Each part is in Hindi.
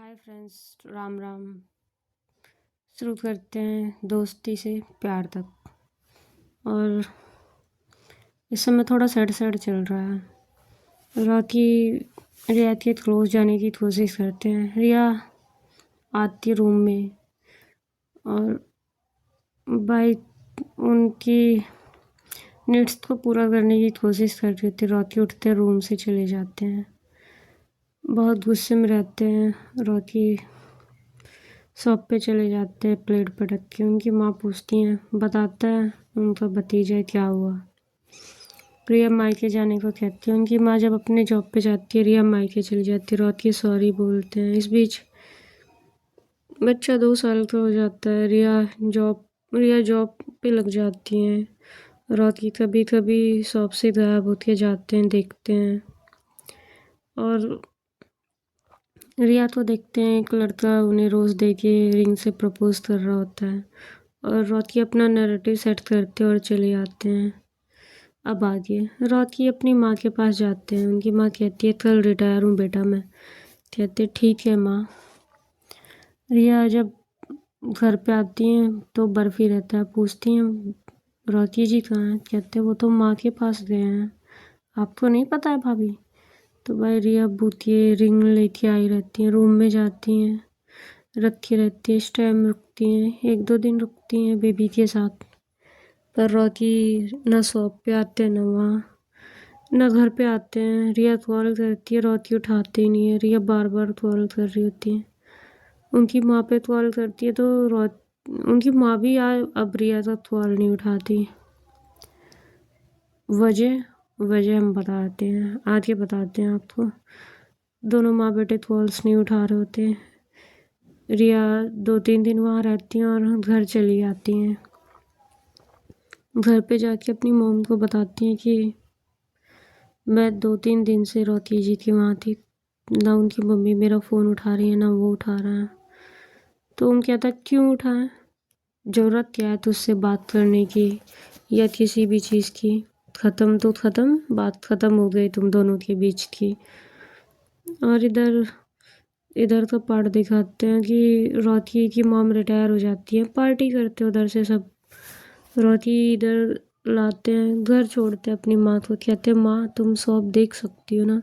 Hi friends, Ram Ram. शुरू करते हैं दोस्ती से प्यार तक। और इस समय थोड़ा सैड सैड चल रहा है। राखी रिया के क्लोज जाने की कोशिश करते हैं। रिया आती है रूम में और भाई उनकी नीड्स को पूरा करने की कोशिश कर रही होती है। राखी उठते हैं, रूम से चले जाते हैं। बहुत गुस्से में रहते हैं। राखी शॉप पे चले जाते हैं, प्लेट पर रख के। उनकी माँ पूछती हैं, बताता है उनका भतीजा क्या हुआ। रिया मायके जाने को कहती है। उनकी माँ जब अपने जॉब पे जाती है, रिया मायके चली जाती है। राखी सॉरी बोलते हैं। इस बीच बच्चा 2 साल का हो जाता है। रिया जॉब पे लग जाती हैं। राखी कभी कभी शॉप से गायब होके जाते हैं, देखते हैं। और रिया तो देखते हैं एक लड़का उन्हें रोज़ देके रिंग से प्रपोज कर रहा होता है। और राखी अपना नैरेटिव सेट करते हैं और चले आते हैं। अब आगे राखी अपनी माँ के पास जाते हैं। उनकी माँ कहती है, कल रिटायर हूँ बेटा मैं। कहते ठीक है माँ। रिया जब घर पे आती हैं तो बर्फ़ी रहता है। पूछती हैं, राखी जी कहाँ हैं? कहते वो तो माँ के पास गए हैं। आपको नहीं पता है भाभी? तो भाई रिया बूथिए रिंग लेके आई रहती हैं। रूम में जाती हैं, रखी रहती है। इस टाइम रुकती हैं, 1-2 दिन रुकती हैं बेबी के साथ। पर राखी ना शॉप पे आते हैं, ना वहाँ ना घर पे आते हैं। रिया कॉल करती है, राखी उठाते ही नहीं है। रिया बार बार कॉल कर रही होती है। उनकी माँ पे कॉल करती है तो उनकी माँ भी अब रिया का कॉल नहीं उठाती। वजह हम बताते हैं, आगे बताते हैं आपको। दोनों माँ बेटे कॉल्स नहीं उठा रहे होते। रिया 2-3 दिन वहाँ रहती हैं और घर चली आती हैं। घर पे जाके अपनी मॉम को बताती हैं कि मैं 2-3 दिन से राखी जी की वहाँ थी। ना उनकी मम्मी मेरा फ़ोन उठा रही है, ना वो उठा रहा है। तो उन कहता है, क्यों उठाएं? ज़रूरत क्या है तुझसे बात करने की या किसी भी चीज़ की? ख़त्म तो ख़त्म, बात ख़त्म हो गई तुम दोनों के बीच की। और इधर तो पार्ट दिखाते हैं कि राखी की मॉम रिटायर हो जाती है। पार्टी करते हैं उधर से सब। राखी इधर लाते हैं, घर छोड़ते हैं अपनी माँ को। कहते हैं, माँ तुम शॉप देख सकती हो ना?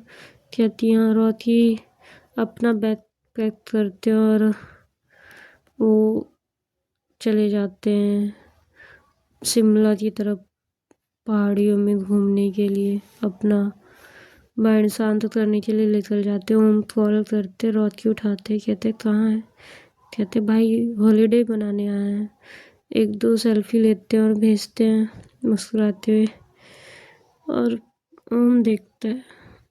कहती हैं। राखी अपना बैग पैक करते हैं और वो चले जाते हैं शिमला की तरफ, पहाड़ियों में घूमने के लिए। अपना माइंड शांत करने के लिए निकल जाते हैं। हम कॉल करते, राखी उठाते, कहते कहाँ है? कहते भाई हॉलीडे मनाने आए हैं। 1-2 सेल्फी लेते हैं और भेजते हैं मुस्कुराते हुए। और ओम देखता है,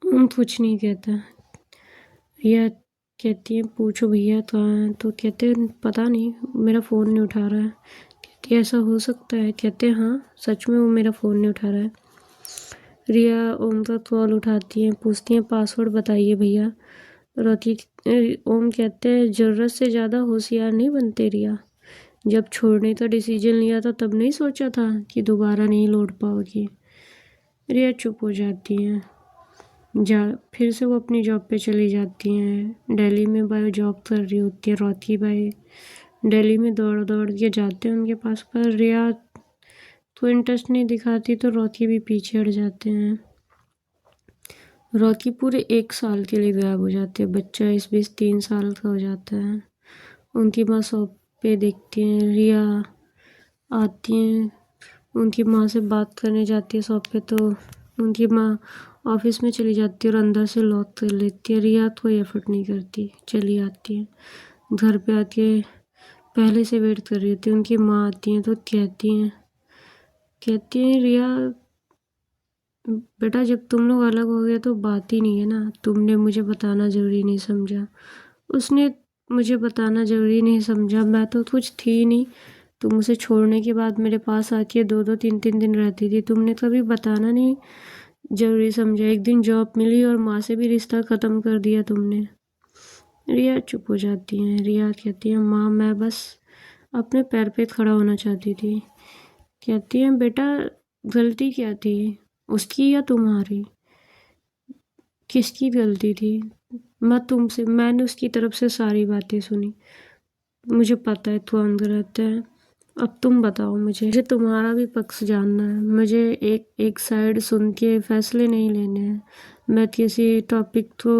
ओम कुछ नहीं कहता। रिया कहती है, पूछो भैया कहाँ हैं? तो कहते हैं पता नहीं, मेरा फ़ोन नहीं उठा रहा है। कहती है, ऐसा हो सकता है? कहते हैं हाँ सच में वो मेरा फ़ोन नहीं उठा रहा है। रिया ओम का कॉल उठाती है, पूछती हैं पासवर्ड बताइए भैया। राखी ओम कहते हैं, ज़रूरत से ज़्यादा होशियार नहीं बनते रिया। जब छोड़ने का डिसीजन लिया था तब नहीं सोचा था कि दोबारा नहीं लौट पाओगी। रिया चुप हो जाती हैं। फिर से वो अपनी जॉब पे चली जाती हैं। दिल्ली में बायो जॉब कर रही होती है राखी। भाई दिल्ली में दौड़ दौड़ के जाते हैं उनके पास, पर रिया तो इंटरेस्ट नहीं दिखाती तो राखी भी पीछे हट जाते हैं। राखी पूरे 1 साल के लिए गायब हो जाती है। बच्चा इस बीच 3 साल का हो जाता है। उनकी माँ शॉप पे देखती हैं। रिया आती हैं, उनकी माँ से बात करने जाती है शॉप पे, तो उनकी माँ ऑफिस में चली जाती है और अंदर से लॉक कर लेती है। रिया कोई एफर्ट नहीं करती, चली आती है। घर पे आके पहले से वेट कर रही होती है। उनकी माँ आती हैं तो कहती हैं रिया बेटा जब तुम लोग अलग हो गए तो बात ही नहीं है ना, तुमने मुझे बताना ज़रूरी नहीं समझा। उसने मुझे बताना ज़रूरी नहीं समझा, मैं तो कुछ थी नहीं। तुम उसे छोड़ने के बाद मेरे पास आके 2-2 3-3 दिन रहती थी, तुमने कभी बताना नहीं ज़रूरी समझा। एक दिन जॉब मिली और माँ से भी रिश्ता ख़त्म कर दिया तुमने। रिया चुप हो जाती हैं। रिया कहती है, माँ मैं बस अपने पैर पे खड़ा होना चाहती थी। कहती हैं, बेटा गलती क्या थी, उसकी या तुम्हारी? किसकी गलती थी? मैंने उसकी तरफ से सारी बातें सुनी। मुझे पता है तू अंदर रहता है। अब तुम बताओ, मुझे तुम्हारा भी पक्ष जानना है। मुझे एक साइड सुन के फैसले नहीं लेने हैं। मैं किसी टॉपिक को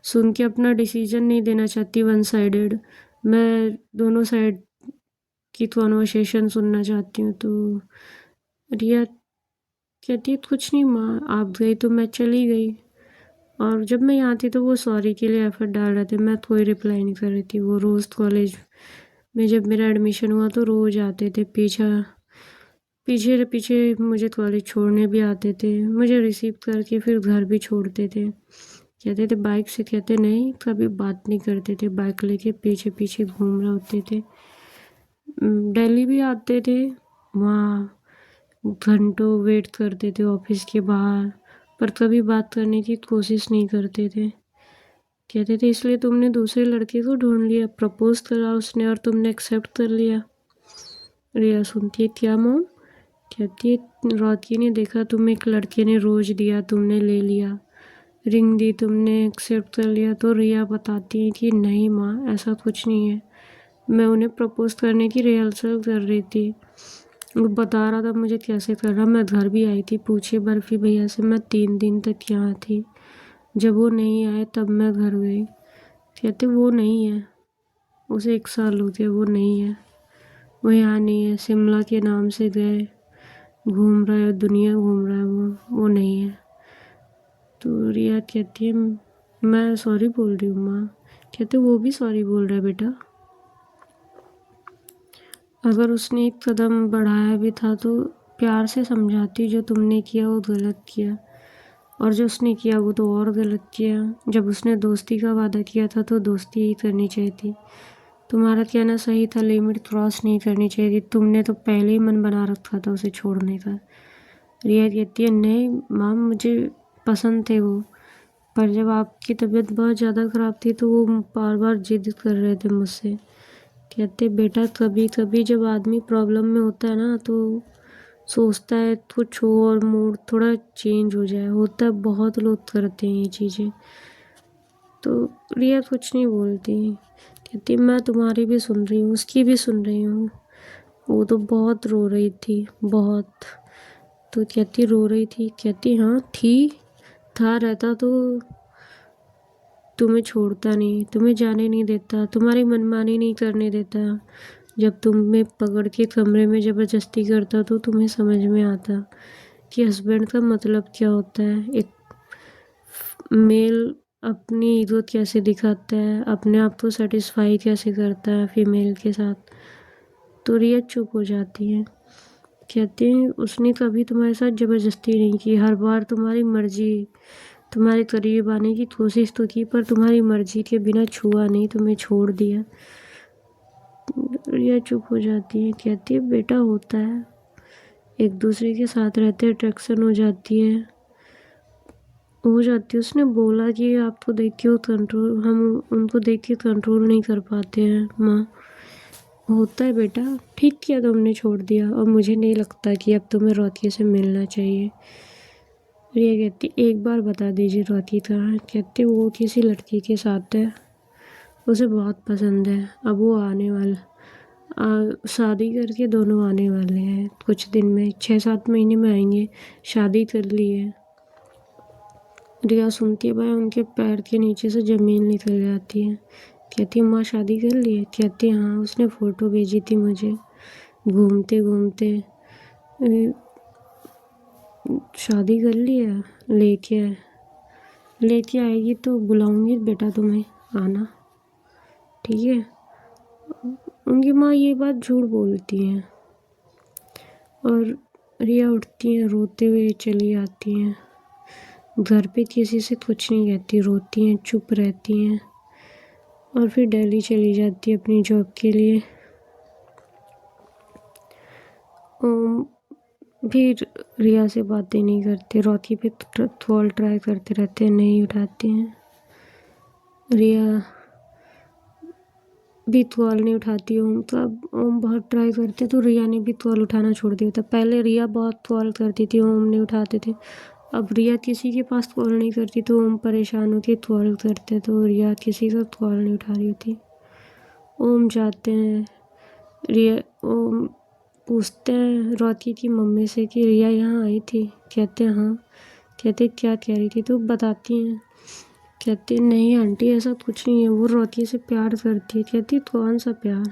सुन के अपना डिसीजन नहीं देना चाहती वन साइडेड। मैं दोनों साइड की कॉन्वर्सेशन सुनना चाहती हूँ। तो रिया कहती है कुछ नहीं माँ, आप गई तो मैं चली गई। और जब मैं यहाँ थी तो वो सॉरी के लिए एफर्ट डाल रहे थे, मैं कोई रिप्लाई नहीं कर रही थी। वो रोज़ कॉलेज में जब मेरा एडमिशन हुआ तो रोज़ आते थे, पीछे पीछे मुझे कॉलेज छोड़ने भी आते थे, मुझे रिसीव करके फिर घर भी छोड़ते थे। कहते थे बाइक से, कहते नहीं, कभी बात नहीं करते थे। बाइक लेके पीछे पीछे घूम रहे होते थे। दिल्ली भी आते थे, वहाँ घंटों वेट करते थे ऑफिस के बाहर, पर कभी बात करने की कोशिश नहीं करते थे। कहते थे इसलिए तुमने दूसरे लड़के को ढूंढ लिया, प्रपोज करा उसने और तुमने एक्सेप्ट कर लिया। रिया सुनती है क्या मॉम? कहती है रॉकी ने देखा तुम्हें एक लड़के ने रोज दिया, तुमने ले लिया, रिंग दी, तुमने एक्सेप्ट कर लिया। तो रिया बताती है कि नहीं माँ, ऐसा कुछ नहीं है, मैं उन्हें प्रपोज करने की रिहर्सल कर रही थी। वो बता रहा था मुझे कैसे करना। मैं घर भी आई थी, पूछे बर्फी भैया से, मैं 3 दिन तक यहाँ थी। जब वो नहीं आए तब मैं घर गई। कहते वो नहीं है, उसे 1 साल हो गया, वो नहीं है, वो यहाँ नहीं है, शिमला के नाम से गए, घूम रहा है, दुनिया घूम रहा है, वो नहीं है। तो रिया कहती है मैं सॉरी बोल रही हूँ माँ। कहते वो भी सॉरी बोल रहा है बेटा। अगर उसने एक कदम बढ़ाया भी था तो प्यार से समझाती, जो तुमने किया वो गलत किया, और जो उसने किया वो तो और गलत किया। जब उसने दोस्ती का वादा किया था तो दोस्ती ही करनी चाहिए थी। तुम्हारा कहना सही था, लिमिट क्रॉस नहीं करनी चाहिए थी। तुमने तो पहले ही मन बना रखा था उसे छोड़ने का। रिया कहती है नहीं माम, मुझे पसंद थे वो, पर जब आपकी तबीयत बहुत ज़्यादा ख़राब थी तो वो बार बार जिद कर रहे थे मुझसे। कहते बेटा कभी कभी जब आदमी प्रॉब्लम में होता है ना तो सोचता है कुछ हो और मूड थोड़ा चेंज हो जाए, होता है, बहुत लोग करते हैं ये चीज़ें। तो रिया कुछ नहीं बोलती, कहती मैं तुम्हारी भी सुन रही हूँ, उसकी भी सुन रही हूँ। वो तो बहुत रो रही थी, बहुत। तो कहती रो रही थी? कहती हाँ थी, था, रहता तो तुम्हें छोड़ता नहीं, तुम्हें जाने नहीं देता, तुम्हारी मनमानी नहीं करने देता। जब तुम्हें पकड़ के कमरे में ज़बरदस्ती करता तो तुम्हें समझ में आता कि हस्बैंड का मतलब क्या होता है। एक मेल अपनी ईगो कैसे दिखाता है, अपने आप को सेटिस्फाई कैसे करता है फीमेल के साथ। तो रिया चुप हो जाती है। कहते हैं उसने कभी तुम्हारे साथ ज़बरदस्ती नहीं की, हर बार तुम्हारी मर्जी, तुम्हारे करीब आने की कोशिश तो की, पर तुम्हारी मर्जी के बिना छुआ नहीं, तुम्हें छोड़ दिया। रिया चुप हो जाती है। कहती है बेटा होता है, एक दूसरे के साथ रहते अट्रैक्शन हो जाती है। उसने बोला कि आपको देख के वो कंट्रोल, हम उनको देख के कंट्रोल नहीं कर पाते हैं माँ। होता है बेटा, ठीक किया तुमने छोड़ दिया, और मुझे नहीं लगता कि अब तुम्हें रॉकी से मिलना चाहिए। रिया कहती एक बार बता दीजिए रॉकी कहाँ है? कहते वो किसी लड़की के साथ है, उसे बहुत पसंद है, अब वो आने वाला, शादी करके दोनों आने वाले हैं कुछ दिन में, 6-7 महीने में आएंगे, शादी कर ली है। रिया सुनती है भाई उनके पैर के नीचे से ज़मीन निकल जाती है। कहती माँ शादी कर ली है? कहती हाँ, उसने फ़ोटो भेजी थी मुझे, घूमते घूमते शादी कर ली है, लेके आएगी तो बुलाऊंगी बेटा तुम्हें, आना, ठीक है। उनकी माँ ये बात झूठ बोलती हैं और रिया उठती हैं, रोते हुए चली आती हैं घर पे, किसी से कुछ नहीं कहती, रोती हैं, चुप रहती हैं, और फिर दिल्ली चली जाती है अपनी जॉब के लिए। फिर रिया से बातें नहीं करते, रॉकी पे कॉल ट्राई करते रहते हैं, नहीं उठाते हैं। रिया भी कॉल नहीं उठाती ओम, तो अब ओम बहुत ट्राई करते तो रिया ने भी कॉल उठाना छोड़ दिया था। पहले रिया बहुत कॉल करती थी, ओम नहीं उठाते थे, अब रिया किसी के पास कॉल नहीं करती तो ओम परेशान होती, कॉल करते तो रिया किसी का कॉल नहीं उठा रही होती। ओम जाते हैं, रिया ओम पूछते हैं रॉकी की मम्मी से कि रिया यहाँ आई थी। कहते हैं हाँ। कहते क्या कह रही थी, तो बताती हैं। कहते नहीं आंटी ऐसा कुछ नहीं है, वो रॉकी से प्यार करती है। कहती कौन सा प्यार,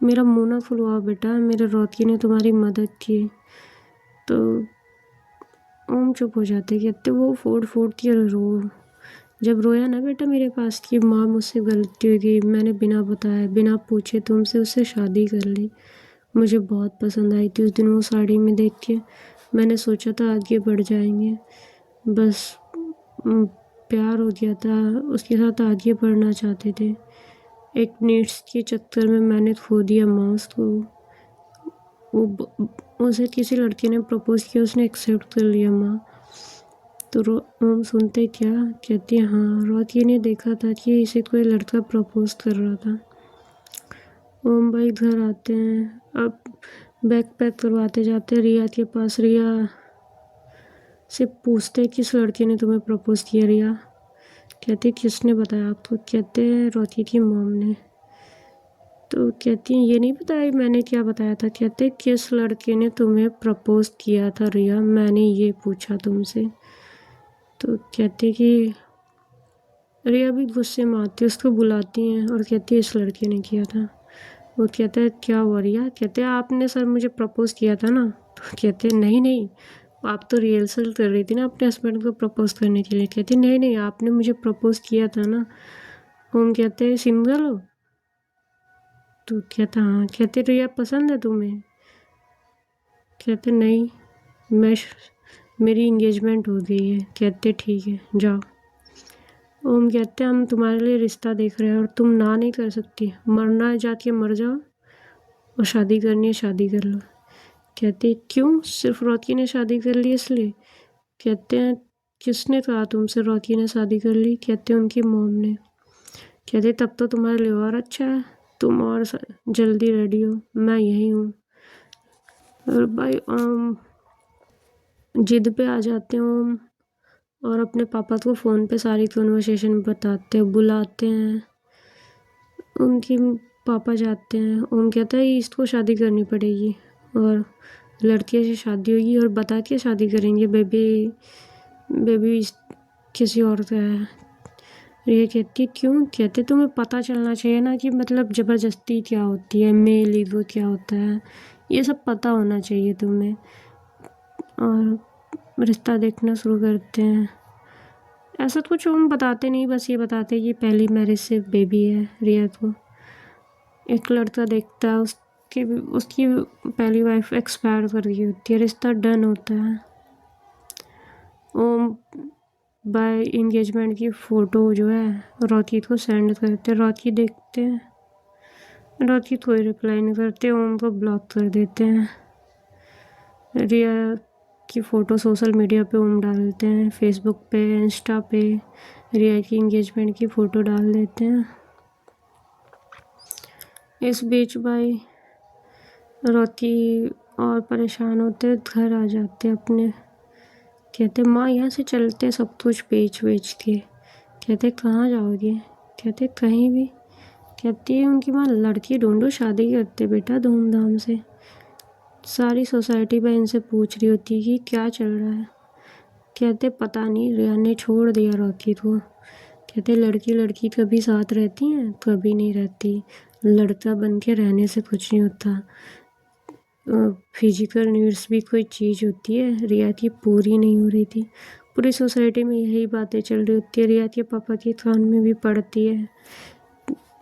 मेरा मुँह ना खुलवाओ बेटा, मेरे रॉकी ने तुम्हारी मदद की। तो ओम चुप हो जाते। कहते वो फोड़ फोड़ के रो, जब रोया ना बेटा मेरे पास कि माँ मुझसे गलती हो गई, मैंने बिना बताए बिना पूछे तुमसे उससे शादी कर ली, मुझे बहुत पसंद आई थी उस दिन वो साड़ी में देख के, मैंने सोचा था आगे बढ़ जाएंगे, बस प्यार हो गया था, उसके साथ आगे बढ़ना चाहते थे, एक नीड्स के चक्कर में मैंने खो दिया माँ उसको। उसे किसी लड़के ने प्रपोज किया, उसने एक्सेप्ट कर लिया माँ। तो ओम सुनते क्या। कहती है हाँ, रॉकी ने देखा था कि इसे कोई लड़का प्रपोज कर रहा था। ओम भाई घर आते हैं, अब बैग पैक करवाते जाते हैं रिया के पास। रिया से पूछते किस लड़के ने तुम्हें प्रपोज किया। रिया कहती किसने बताया आपको। कहते हैं रॉकी की मॉम ने। तो कहती हैं ये नहीं बताया मैंने क्या बताया था। कहते किस लड़के ने तुम्हें प्रपोज किया था रिया, मैंने ये पूछा तुमसे। तो कहते कि रिया भी गुस्से में आती है, उसको बुलाती हैं और कहती है इस लड़के ने किया था। वो कहता है क्या हुआ रिया। कहते हैं आपने सर मुझे प्रपोज किया था ना। तो कहते हैं नहीं नहीं, आप तो रिहर्सल कर रही थी ना अपने हस्बैंड को प्रपोज करने के लिए। कहती नहीं नहीं, आपने मुझे प्रपोज किया था ना। हम कहते हैं सिंगल हो। तो कहता हाँ। कहते रिया पसंद है तुम्हें। कहते नहीं, मेरी इंगेजमेंट हो गई है। कहते ठीक है जाओ। ओम कहते हम तुम्हारे लिए रिश्ता देख रहे हैं और तुम ना नहीं कर सकती, मरना है जाके मर जाओ और शादी करनी है शादी कर लो। कहते क्यों, सिर्फ रॉकी ने शादी कर ली इसलिए। कहते हैं किसने कहा तुमसे रॉकी ने शादी कर ली। कहते उनकी मॉम ने। कहते तब तो तुम्हारे लिए और अच्छा है, तुम और जल्दी रेडी हो, मैं यही हूँ। और भाई जिद पे आ जाते हैं ओम और अपने पापा को फ़ोन पे सारी कन्वर्सेशन बताते हैं, बुलाते हैं। उनकी पापा जाते हैं। ओम कहता है इसको शादी करनी पड़ेगी और लड़के से शादी होगी और बता के शादी करेंगे, बेबी किसी और का है। ये कहती क्यों। कहते तुम्हें पता चलना चाहिए ना कि मतलब ज़बरदस्ती क्या होती है, मेल ईगो क्या होता है, ये सब पता होना चाहिए तुम्हें। और रिश्ता देखना शुरू करते हैं। ऐसा कुछ हम बताते नहीं, बस ये बताते कि पहली मैरिज से बेबी है रिया को। एक लड़का देखता है, उसकी पहली वाइफ एक्सपायर कर गई होती है, रिश्ता डन होता है। ओम बाय इंगेजमेंट की फ़ोटो जो है रॉकी को सेंड करते, रॉकी देखते हैं, रॉकी कोई रिप्लाई नहीं करते, ओम को ब्लॉक कर देते हैं। रिया की फ़ोटो सोशल मीडिया पे ओम डालते हैं, फेसबुक पे इंस्टा पे रिया की इंगेजमेंट की फ़ोटो डाल देते हैं। इस बीच भाई रॉकी और परेशान होते घर आ जाते अपने। कहते माँ यहाँ से चलते सब कुछ बेच के। कहते कहाँ जाओगे। कहते कहीं भी। कहती है उनकी माँ लड़की ढूंढो शादी करते बेटा धूमधाम से। सारी सोसाइटी में इनसे पूछ रही होती कि क्या चल रहा है। कहते पता नहीं, रिया ने छोड़ दिया रॉकी को। कहते लड़की कभी साथ रहती हैं कभी नहीं रहती, लड़का बन के रहने से कुछ नहीं होता, फिजिकल नीड्स भी कोई चीज़ होती है, रिया की पूरी नहीं हो रही थी। पूरी सोसाइटी में यही बातें चल रही होती है, रिया के पापा के कान में भी पड़ती है।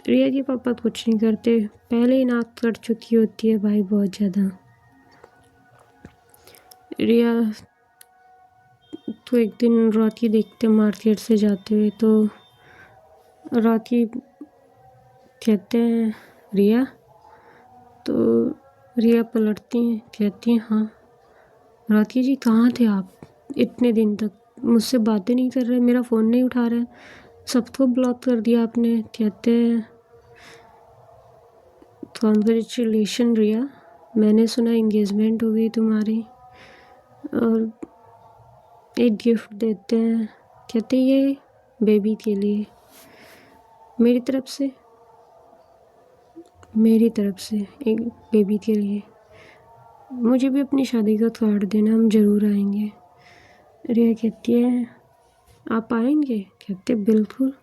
रिया के पापा कुछ नहीं करते, पहले ही नाक कट चुकी होती है भाई बहुत ज़्यादा। रिया तो एक दिन रॉकी देखते मार्केट से जाते हुए, तो रॉकी कहते हैं रिया। तो रिया पलटती हैं, कहती हैं हाँ। रॉकी जी कहाँ थे आप इतने दिन तक, मुझसे बातें नहीं कर रहे, मेरा फ़ोन नहीं उठा रहे, सबको ब्लॉक कर दिया आपने। कहते हैं कॉन्ग्रेचुलेशन रिया, मैंने सुना इंगेजमेंट हो गई तुम्हारी। और एक गिफ्ट देते हैं, कहते ये बेबी के लिए, मेरी तरफ से एक बेबी के लिए। मुझे भी अपनी शादी का कार्ड देना, हम ज़रूर आएंगे। रिया कहती है आप आएंगे? कहते बिल्कुल,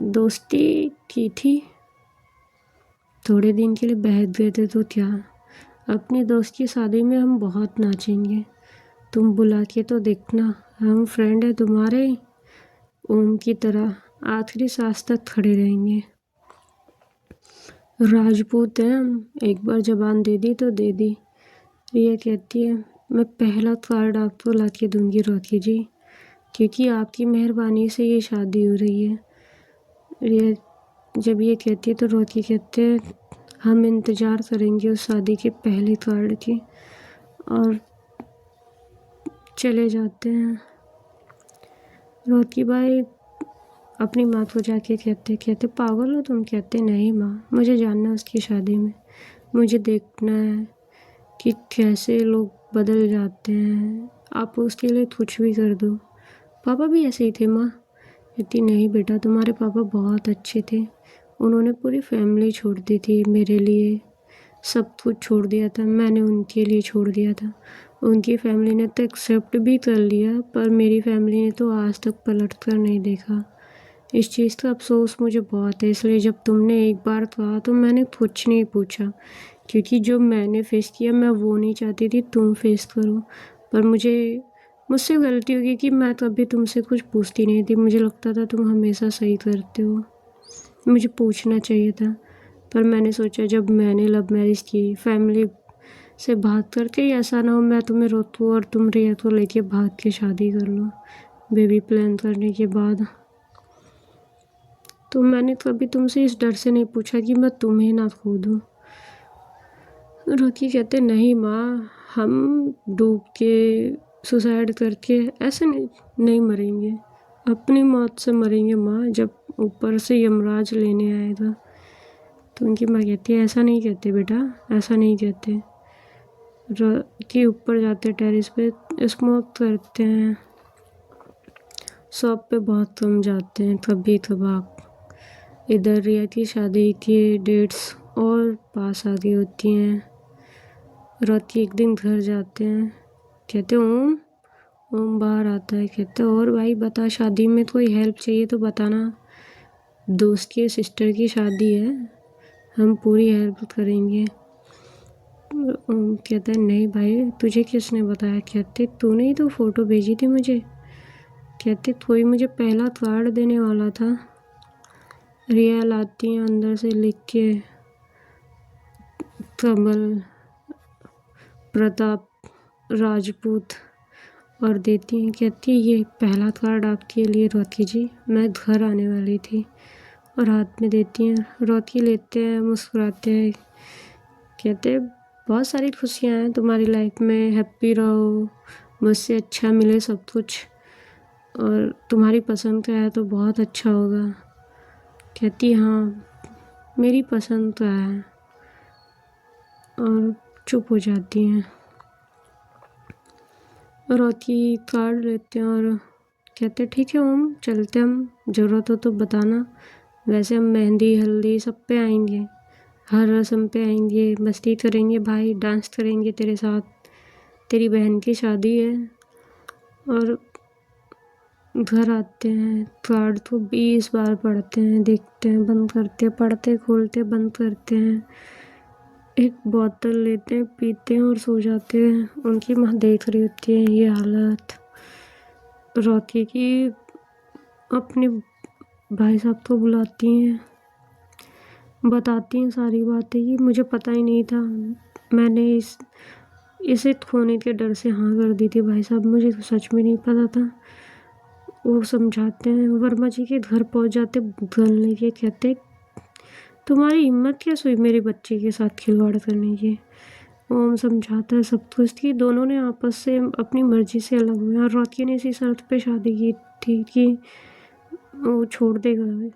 दोस्ती की थी, थोड़े दिन के लिए बहस गए थे तो क्या, अपनी दोस्त की शादी में हम बहुत नाचेंगे, तुम बुला के तो देखना, हम फ्रेंड है तुम्हारे, ओम की तरह आखिरी सांस तक खड़े रहेंगे। राजपूत हैं हम, एक बार जबान दे दी तो दे दी। रिया कहती है मैं पहला कार्ड आपको ला के दूंगी रोकी जी, क्योंकि आपकी मेहरबानी से ये शादी हो रही है। रिया जब ये कहती है तो रोकी कहते हैं हम इंतज़ार करेंगे उस शादी के पहले कार्ड की, और चले जाते हैं। रोकी भाई अपनी माँ को जाके कहते पागल हो तुम? कहते नहीं माँ, मुझे जानना है उसकी शादी में, मुझे देखना है कि कैसे लोग बदल जाते हैं, आप उसके लिए कुछ भी कर दो। पापा भी ऐसे ही थे माँ? कहती नहीं बेटा, तुम्हारे पापा बहुत अच्छे थे, उन्होंने पूरी फैमिली छोड़ दी थी मेरे लिए, सब कुछ छोड़ दिया था, मैंने उनके लिए छोड़ दिया था। उनकी फैमिली ने तो एक्सेप्ट भी कर लिया, पर मेरी फैमिली ने तो आज तक पलट कर नहीं देखा। इस चीज़ का अफसोस मुझे बहुत है, इसलिए जब तुमने एक बार कहा तो मैंने कुछ नहीं पूछा, क्योंकि जो मैंने फेस किया मैं वो नहीं चाहती थी तुम फेस करो। पर मुझसे गलती होगी कि मैं कभी तुमसे कुछ पूछती नहीं थी, मुझे लगता था तुम हमेशा सही करते हो, मुझे पूछना चाहिए था। पर मैंने सोचा जब मैंने लव मैरिज की, फैमिली से बात करके ही ऐसा ना हो मैं तुम्हें रोकूँ और तुम रिया को लेके भाग के शादी कर लो बेबी प्लान करने के बाद। तो मैंने कभी तुमसे इस डर से नहीं पूछा कि मैं तुम्हें ना खो दूँ। रोकी कहते नहीं माँ, हम डूब के सुसाइड करके ऐसे नहीं मरेंगे, अपनी मौत से मरेंगे माँ, जब ऊपर से यमराज लेने आएगा। तो उनकी माँ कहती है ऐसा नहीं कहते बेटा, ऐसा नहीं कहते। कि ऊपर जाते टेरेस पे स्मोक करते हैं, शॉप पे बहुत कम जाते हैं, कभी कभार। इधर रिया की शादी की डेट्स और पास आगे होती हैं। रोकी एक दिन घर जाते हैं, कहते ओम बाहर आता है, कहते और भाई बता, शादी में कोई हेल्प चाहिए तो बताना, दोस्त की सिस्टर की शादी है, हम पूरी हेल्प करेंगे। ओम कहता है नहीं भाई, तुझे किसने बताया? कहते तूने ही तो फ़ोटो भेजी थी मुझे। कहते कोई मुझे पहला कार्ड देने वाला था। रिया लाती हैं अंदर से लिख के कमल प्रताप राजपूत और देती हैं। कहती है ये पहला कार्ड आपके लिए रोकी जी, मैं घर आने वाली थी, और हाथ में देती हैं। रोकी लेते हैं, मुस्कुराते हैं, कहते बहुत सारी खुशियाँ हैं तुम्हारी लाइफ में, हैप्पी रहो, मुझसे अच्छा मिले सब कुछ, और तुम्हारी पसंद का है तो बहुत अच्छा होगा। कहती हाँ मेरी पसंद तो है, और चुप हो जाती हैं। रोकी कार्ड लेते हैं और कहते ठीक है ओम चलते, हम ज़रूरत हो तो बताना, वैसे हम मेहंदी हल्दी सब पे आएंगे, हर रस्म पे आएंगे, मस्ती करेंगे भाई, डांस करेंगे तेरे साथ, तेरी बहन की शादी है। और घर आते हैं, कार्ड तो 20 बार पढ़ते हैं, देखते हैं, बंद करते, पढ़ते खोलते बंद करते हैं, एक बोतल लेते हैं, पीते हैं और सो जाते हैं। उनकी माँ देख रही होती है ये हालत। रोकी की अपने भाई साहब को बुलाती हैं, बताती हैं सारी बातें कि मुझे पता ही नहीं था, मैंने इसे खोने के डर से हाँ कर दी थी भाई साहब, मुझे तो सच में नहीं पता था। वो समझाते हैं। वर्मा जी के घर पहुंच जाते, गलने के कहते तुम्हारी हिम्मत कैसे हुई मेरे बच्चे के साथ खिलवाड़ करने की। ओम समझाता है सब कुछ कि दोनों ने आपस से अपनी मर्जी से अलग हुए, और रोकी ने इसी शर्त पे शादी की थी कि वो छोड़ देगा।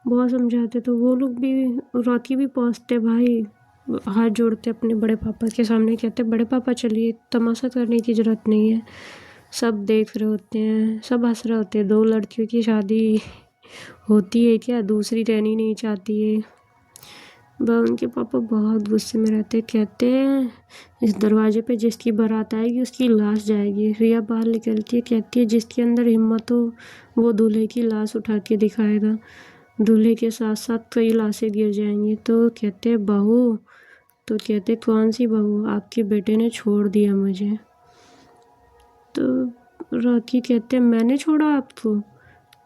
बहुत समझाते तो वो लोग भी, रोकी भी पहुँचते भाई, हाथ जोड़ते अपने बड़े पापा के सामने, कहते बड़े पापा चलिए, तमाशा करने की ज़रूरत नहीं है, सब देख रहे होते हैं, सब हंस रहे होते हैं। 2 लड़कियों की शादी होती है क्या, दूसरी रहनी नहीं चाहती है। उनके पापा बहुत गुस्से में रहते, कहते हैं इस दरवाजे पे जिसकी बारात आएगी उसकी लाश जाएगी। रिया बाहर निकलती है, कहती है जिसके अंदर हिम्मत हो वो दूल्हे की लाश उठा के दिखाएगा। दूल्हे के साथ साथ कई लाशें गिर जाएंगी। तो कहते हैं बहू, तो कहते कौन सी बहू, आपके बेटे ने छोड़ दिया मुझे। तो रॉकी कहते हैं मैंने छोड़ा आपको।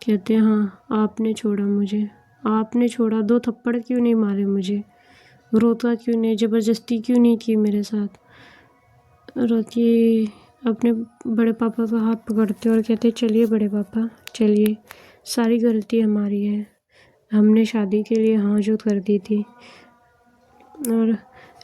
कहते हैं हाँ आपने छोड़ा मुझे, आपने छोड़ा। 2 थप्पड़ क्यों नहीं मारे मुझे, रोका क्यों नहीं, ज़बरदस्ती क्यों नहीं की मेरे साथ। रॉकी अपने बड़े पापा का हाथ पकड़ते और कहते चलिए बड़े पापा चलिए, सारी गलती हमारी है, हमने शादी के लिए हाँ जो कर दी थी। और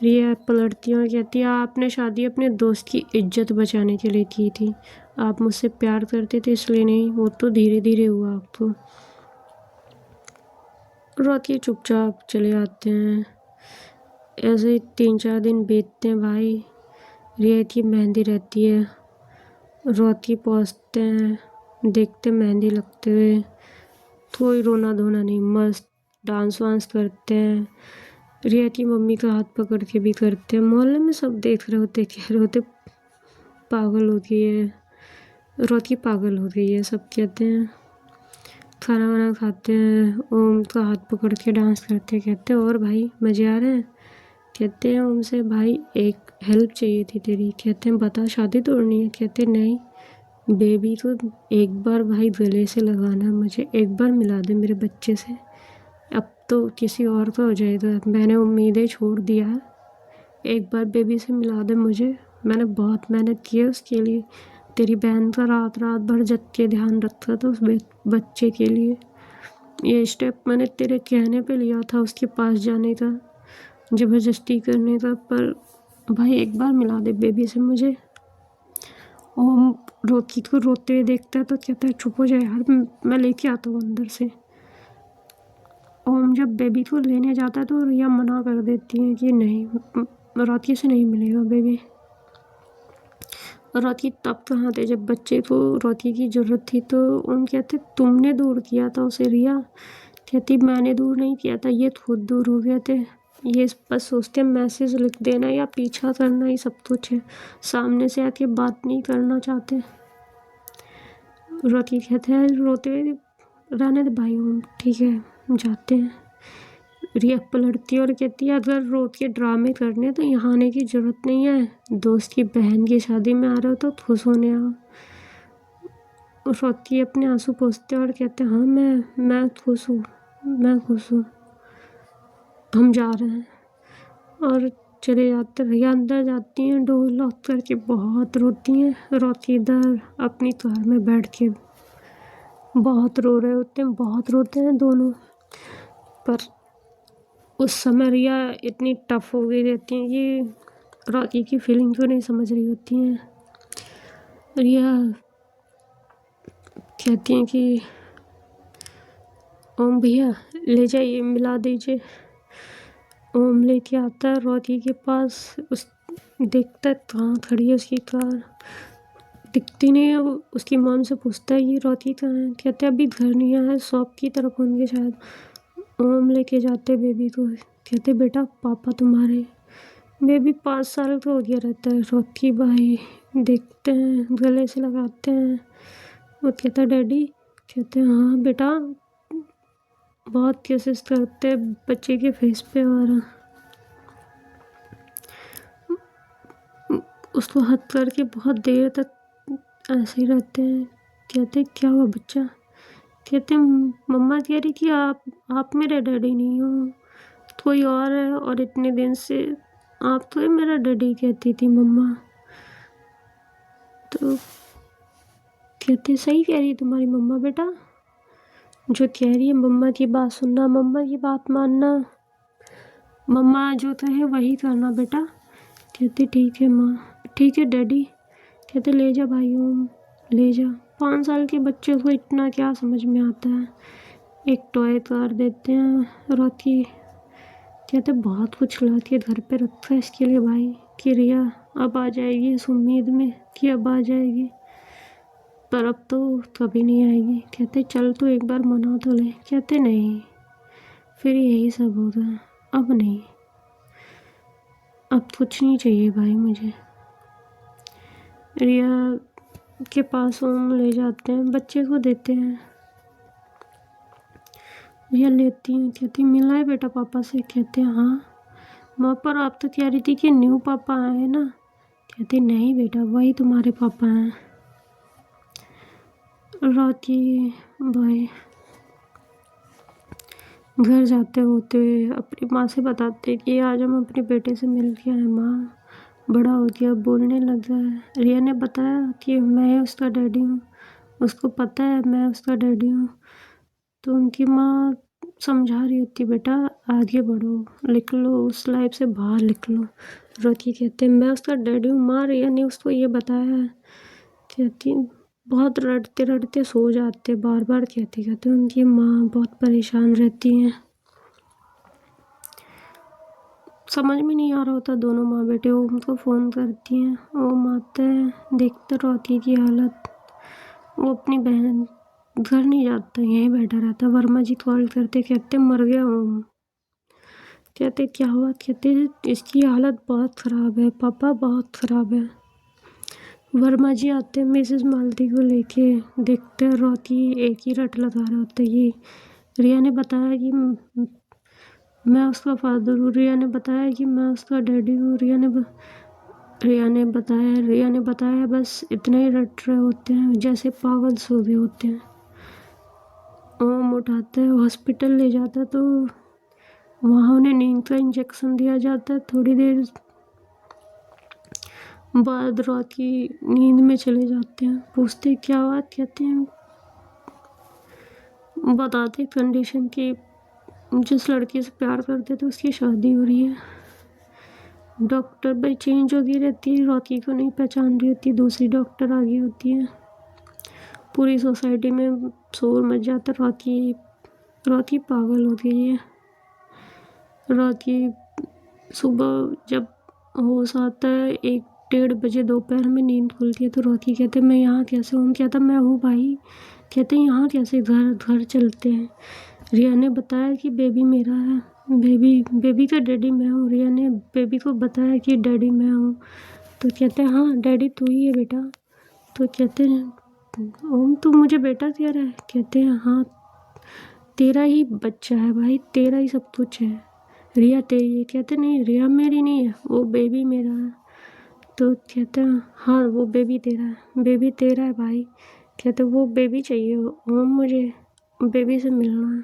रिया पलटती है और कहती है आपने शादी अपने दोस्त की इज्जत बचाने के लिए की थी, आप मुझसे प्यार करते थे इसलिए नहीं, वो तो धीरे धीरे हुआ आपको। रॉकी चुपचाप चले आते हैं। ऐसे ही 3-4 दिन बीतते हैं भाई। रिया की मेहंदी रहती है, रॉकी पहुँचते हैं, देखते मेहंदी लगते हुए, कोई रोना धोना नहीं, मस्त डांस वांस करते हैं। रिया की मम्मी का हाथ पकड़ के भी करते हैं। मोहल्ले में सब देख रहे होते, कह रहे होते पागल हो गई है, रॉकी पागल हो गई है, सब कहते हैं। खाना वाना खाते हैं, ओम का हाथ पकड़ के डांस करते, कहते और भाई मज़े आ रहे हैं। कहते हैं ओम से भाई एक हेल्प चाहिए थी तेरी। कहते हैं बता, शादी तोड़नी है। कहते नहीं बेबी तो एक बार भाई गले से लगाना, मुझे एक बार मिला दे मेरे बच्चे से, अब तो किसी और का हो जाएगा, मैंने उम्मीदें छोड़ दिया है, एक बार बेबी से मिला दे मुझे, मैंने बहुत मेहनत की है उसके लिए, तेरी बहन का रात रात भर जग के ध्यान रखा था उस बच्चे के लिए, ये स्टेप मैंने तेरे कहने पे लिया था, उसके पास जाने का, ज़बरदस्ती करने का, पर भाई एक बार मिला दे बेबी से मुझे। ओम रॉकी को रोते हुए देखता है तो कहता है चुप हो जाए यार, मैं लेके आता हूँ अंदर से। ओम जब बेबी को लेने जाता है तो रिया मना कर देती है कि नहीं रॉकी से नहीं मिलेगा बेबी। रॉकी तब कहाँ थे जब बच्चे को रॉकी की ज़रूरत थी, तो ओम कहते तुमने दूर किया था उसे रिया। कहती मैंने दूर नहीं किया था, ये खुद दूर हो गए थे, ये बस सोचते मैसेज लिख देना या पीछा करना ही सब कुछ है, सामने से आके बात नहीं करना चाहते। रॉकी कहते हैं रोते हुए रहने दे भाई ओम, ठीक है जाते हैं। रिया पलटती है और कहती है अगर रोज के ड्रामे करने तो यहाँ आने की ज़रूरत नहीं है, दोस्त की बहन की शादी में आ रहे हो तो खुश होने आओ। रॉकी अपने आंसू पोंछते हैं और कहते हैं हाँ मैं खुश हूँ, मैं खुश हूँ, हम जा रहे हैं। और चले जाते, भैया अंदर जाती हैं, डोर लॉक करके बहुत रोती हैं। रॉकी इधर अपनी कार में बैठ के बहुत रो रहे होते हैं, बहुत रोते हैं दोनों। पर उस समय रिया इतनी टफ हो गई रहती हैं कि रॉकी की फीलिंग को नहीं समझ रही होती हैं। रिया कहती हैं कि ओम भैया ले जाइए मिला दीजिए। ओम लेके आता है रॉकी के पास, उस देखता है कहाँ खड़ी है उसकी कार, दिखती नहीं है। उसकी मॉम से पूछता है ये रॉकी कहाँ है। कहते हैं अभी घर नहीं आया, शॉप की तरफ होंगे शायद। ओम लेके जाते बेबी को, कहते बेटा पापा तुम्हारे। बेबी 5 साल का हो गया रहता है। रॉकी भाई देखते हैं, गले से लगाते हैं। वो कहता है डैडी। कहते हैं हाँ बेटा, बहुत केसेस करते हैं बच्चे के फेस पे, और उसको हद करके बहुत देर तक ऐसे ही रहते हैं। कहते क्या हुआ बच्चा। कहते मम्मा कह रही कि आप मेरे डैडी नहीं हो, कोई और है, और इतने दिन से आप तो ही मेरा डैडी कहती थी मम्मा। तो कहते सही कह रही है तुम्हारी मम्मा बेटा, जो कह रही है मम्मा की बात सुनना, मम्मा की बात मानना, मम्मा जो कहे वही करना बेटा। कहते ठीक है माँ, ठीक है डैडी। कहते ले जा भाई ओम, ले जा। 5 साल के बच्चे को इतना क्या समझ में आता है। एक टॉय कार देते हैं रॉकी। कहते बहुत कुछ ला के घर पे रखा है इसके लिए भाई, कि रिया अब आ जाएगी, इस उम्मीद में कि अब आ जाएगी। पर अब तो कभी नहीं आएगी। कहते चल तो एक बार मना तो ले। कहते नहीं, फिर यही सब होता है। अब नहीं, अब कुछ नहीं चाहिए भाई मुझे। रिया के पास ओम ले जाते हैं, बच्चे को देते हैं। रिया लेती हैं, कहती मिला है बेटा पापा से। कहते हैं हाँ माँ, पर आप तो कह रही थी कि न्यू पापा आए हैं ना। कहती नहीं बेटा, वही तुम्हारे पापा हैं। रॉकी भाई घर जाते होते अपनी माँ से बताते कि आज हम अपने बेटे से मिल के आए। माँ बड़ा हो गया, बोलने लगा है। रिया ने बताया कि मैं उसका डैडी हूँ, उसको पता है मैं उसका डैडी हूँ। तो उनकी माँ समझा रही होती, बेटा आगे बढ़ो, निकलो उस लाइफ से बाहर निकलो। रॉकी कहते मैं उसका डैडी हूँ माँ। रिया ने उसको ये बताया है। कहती बहुत रड़ते रड़ते सो जाते, बार बार कहते उनकी माँ बहुत परेशान रहती हैं। समझ में नहीं आ रहा होता दोनों माँ बेटे। ओम को फ़ोन करती हैं, ओम आता है, देखता रॉकी की हालत। वो अपनी बहन घर नहीं जाता, यहीं बैठा रहता। वर्मा जी कॉल करते, कहते मर गया ओम। कहते क्या हुआ। कहते इसकी हालत बहुत ख़राब है पापा, बहुत ख़राब है। वर्मा जी आते हैं मिसेस मालती को लेके, देखते हैं रॉकी एक ही रट लगा रहा होता है। ये रिया ने बताया कि मैं उसका फादर हूँ। रिया ने बताया कि मैं उसका डैडी हूँ। रिया ने बताया बस इतना ही रट रहे होते हैं, जैसे पागल सो गए होते हैं। ओम उठाता है, हॉस्पिटल ले जाता तो वहाँ उन्हें नींद का इंजेक्शन दिया जाता है। थोड़ी देर बाद रॉकी नींद में चले जाते हैं। पूछते क्या हुआ। कहते हैं बताते कंडीशन की जिस लड़की से प्यार करते थे उसकी शादी हो रही है। डॉक्टर भाई चेंज होती रहती है, रॉकी को नहीं पहचान रही होती, दूसरी डॉक्टर आ गई होती है। पूरी सोसाइटी में शोर मच जाता। रॉकी पागल हो गई है। रॉकी सुबह जब होश आता है 1-1:30 बजे दोपहर में नींद खुलती है तो रॉकी कहते मैं यहाँ कैसे हूँ। कहता मैं हूँ भाई। कहते यहाँ कैसे, घर चलते हैं। रिया ने बताया कि बेबी मेरा है, बेबी का डैडी मैं हूँ। रिया ने बेबी को बताया कि डैडी मैं हूँ। तो कहते हैं हाँ डैडी तू ही है बेटा। तो कहते हैं ओम तू मुझे बेटा कह रहा है। कहते हैं हाँ तेरा ही बच्चा है भाई, तेरा ही सब कुछ है। रिया तेरी है। कहते नहीं रिया मेरी नहीं है, वो बेबी मेरा है। तो कहते हैं हाँ वो बेबी तेरा है, बेबी तेरा है भाई। कहते वो बेबी चाहिए ओम, मुझे बेबी से मिलना है।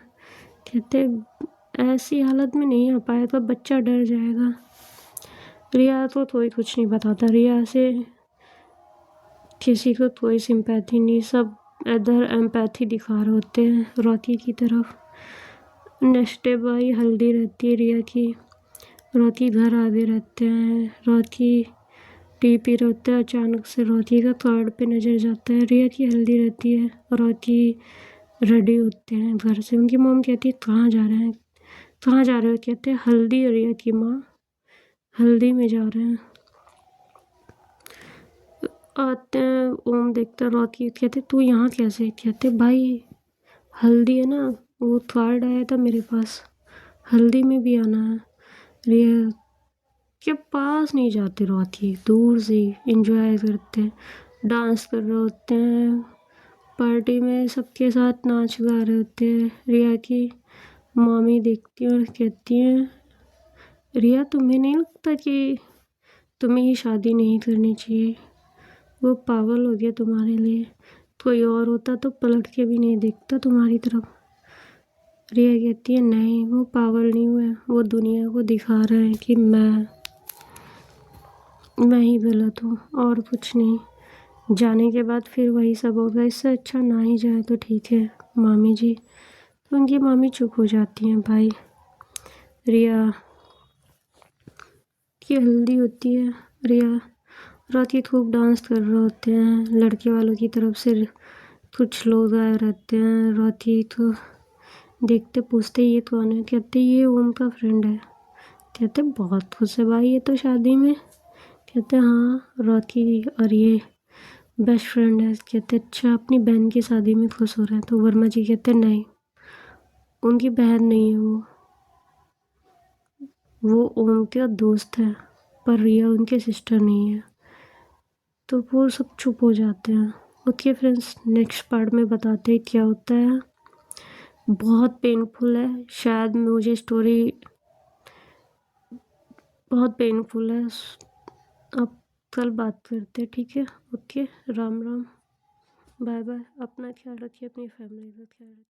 कहते ऐसी हालत में नहीं आ पाएगा, बच्चा डर जाएगा। रिया तो कोई कुछ नहीं बताता, रिया से किसी को कोई सिंपैथी नहीं, सब इधर एम्पैथी दिखा रहे होते हैं रॉकी की तरफ। नेक्स्ट डे भाई हल्दी रहती है रिया की। रॉकी घर आगे रहते हैं। रॉकी टी पी रहे होते हैं, अचानक से रॉकी का कार्ड पे नज़र जाता है। रिया की हल्दी रहती है। रॉकी रेडी होते हैं घर से। उनकी मॉम कहती है कहाँ जा रहे हैं, कहाँ जा रहे हो। कहते हैं हल्दी। रिया की माँ हल्दी में जा रहे हैं। आते हैं, ओम देखता रॉकी। कहते तू यहाँ कैसे। कहते भाई हल्दी है ना, वो कार्ड आया था मेरे पास, हल्दी में भी आना है। रिया के पास नहीं जाते, रॉकी दूर से इंजॉय करते हैं, डांस कर रहे होते हैं, पार्टी में सबके साथ नाच गा रहे होते हैं। रिया की मामी देखती है और कहती हैं रिया तुम्हें नहीं लगता कि तुम्हें ये शादी नहीं करनी चाहिए, वो पागल हो गया तुम्हारे लिए, कोई और होता तो पलट के भी नहीं देखता तुम्हारी तरफ। रिया कहती है नहीं वो पागल नहीं हुआ, वो दुनिया को दिखा रहे हैं कि मैं ही गलत हूँ और कुछ नहीं। जाने के बाद फिर वही सब होगा, इससे अच्छा ना ही जाए तो ठीक है मामी जी। तो उनकी मामी चुप हो जाती हैं। भाई रिया की हल्दी होती है। रिया रॉकी खूब डांस कर रहे होते हैं, लड़के वालों की तरफ से कुछ लोग आए रहते हैं। रॉकी तो देखते पूछते ये कौन है। कहते ये ओम का फ्रेंड है। कहते बहुत खुश है भाई ये तो शादी में। कहते हाँ रॉकी और ये बेस्ट फ्रेंड है। कहते अच्छा अपनी बहन की शादी में खुश हो रहे हैं, तो वर्मा जी कहते नहीं, उनकी बहन नहीं है वो ओम के दोस्त है, पर रिया उनकी सिस्टर नहीं है। तो वो सब चुप हो जाते हैं। ओके फ्रेंड्स, नेक्स्ट पार्ट में बताते हैं क्या होता है। बहुत पेनफुल है, शायद मुझे स्टोरी बहुत पेनफुल है। अब कल बात करते हैं, ठीक है। Okay, Ram Ram, bye bye. अपना ख्याल रखिए, अपनी फैमिली का ख्याल रखिए।